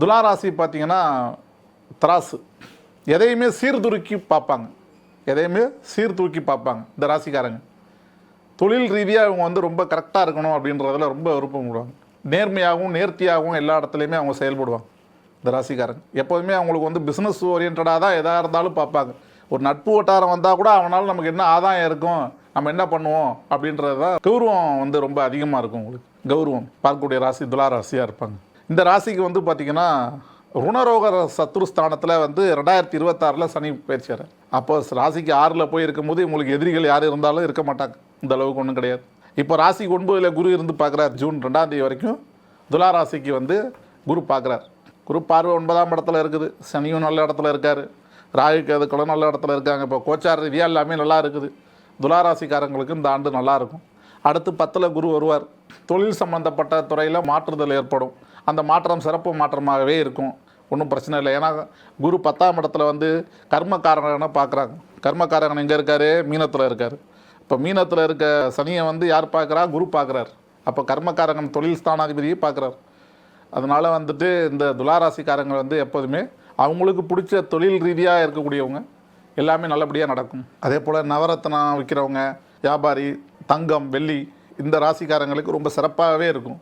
துளாராசி பார்த்தீங்கன்னா திராசு. எதையுமே சீர்தூக்கி பார்ப்பாங்க, எதையுமே சீர்தூக்கி பார்ப்பாங்க இந்த ராசிக்காரங்க. தொழில் ரீதியாக இவங்க வந்து ரொம்ப கரெக்டாக இருக்கணும் அப்படின்றதில் ரொம்ப விருப்பம் விடுவாங்க. நேர்மையாகவும் நேர்த்தியாகவும் எல்லா இடத்துலையுமே அவங்க செயல்படுவாங்க இந்த ராசிக்காரங்க. எப்போதுமே அவங்களுக்கு வந்து பிஸ்னஸ் ஓரியன்டாக தான் எதாக இருந்தாலும் பார்ப்பாங்க. ஒரு நட்பு வட்டாரம் வந்தால் கூட அவனால் நமக்கு என்ன ஆதாயம் இருக்கும், நம்ம என்ன பண்ணுவோம் அப்படின்றது தான். கௌரவம் வந்து ரொம்ப அதிகமாக இருக்கும் உங்களுக்கு. கௌரவம் பார்க்கக்கூடிய ராசி துளாராசியாக இருப்பாங்க. இந்த ராசிக்கு வந்து பார்த்திங்கன்னா ருணரோக சத்ருஸ்தானத்தில் வந்து 2026 சனி பயிற்சியார். அப்போ ராசிக்கு 6 போய் இருக்கும்போது உங்களுக்கு எதிரிகள் யார் இருந்தாலும் இருக்க மாட்டாங்க, இந்த அளவுக்கு ஒன்றும் கிடையாது. இப்போ ராசிக்கு 9 குரு இருந்து பார்க்குறார். ஜூன் 2 வரைக்கும் துளாராசிக்கு வந்து குரு பார்க்குறார். குரு பார்வை 9ஆம் இடத்துல இருக்குது. சனியும் நல்ல இடத்துல இருக்கார். ராகு கேதுக்களும் நல்ல இடத்துல இருக்காங்க. இப்போ கோச்சார் ரீதியாக எல்லாமே நல்லா இருக்குது. துளாராசிக்காரங்களுக்கு இந்த ஆண்டு நல்லாயிருக்கும். அடுத்து 10 குரு வருவார். தொழில் சம்பந்தப்பட்ட துறையில் மாற்றுதல் ஏற்படும். அந்த மாற்றம் சிறப்பு மாற்றமாகவே இருக்கும், ஒன்றும் பிரச்சனை இல்லை. ஏன்னா குரு 10ஆம் இடத்துல வந்து கர்மக்காரனை பார்க்குறாங்க. கர்மக்காரகன் எங்கே இருக்கார்? மீனத்தில் இருக்கார். இப்போ மீனத்தில் இருக்க சனியை வந்து யார் பார்க்குறா? குரு பார்க்குறார். அப்போ கர்மக்காரகன் தொழில் ஸ்தானாதிபதியை பார்க்குறார். அதனால் வந்துட்டு இந்த துளாராசிக்காரங்க வந்து எப்போதுமே அவங்களுக்கு பிடிச்ச தொழில் ரீதியாக இருக்கக்கூடியவங்க எல்லாமே நல்லபடியாக நடக்கும். அதே போல் நவரத்னம் விற்கிறவங்க, வியாபாரி, தங்கம், வெள்ளி, இந்த ராசிக்காரங்களுக்கு ரொம்ப சிறப்பாகவே இருக்கும்.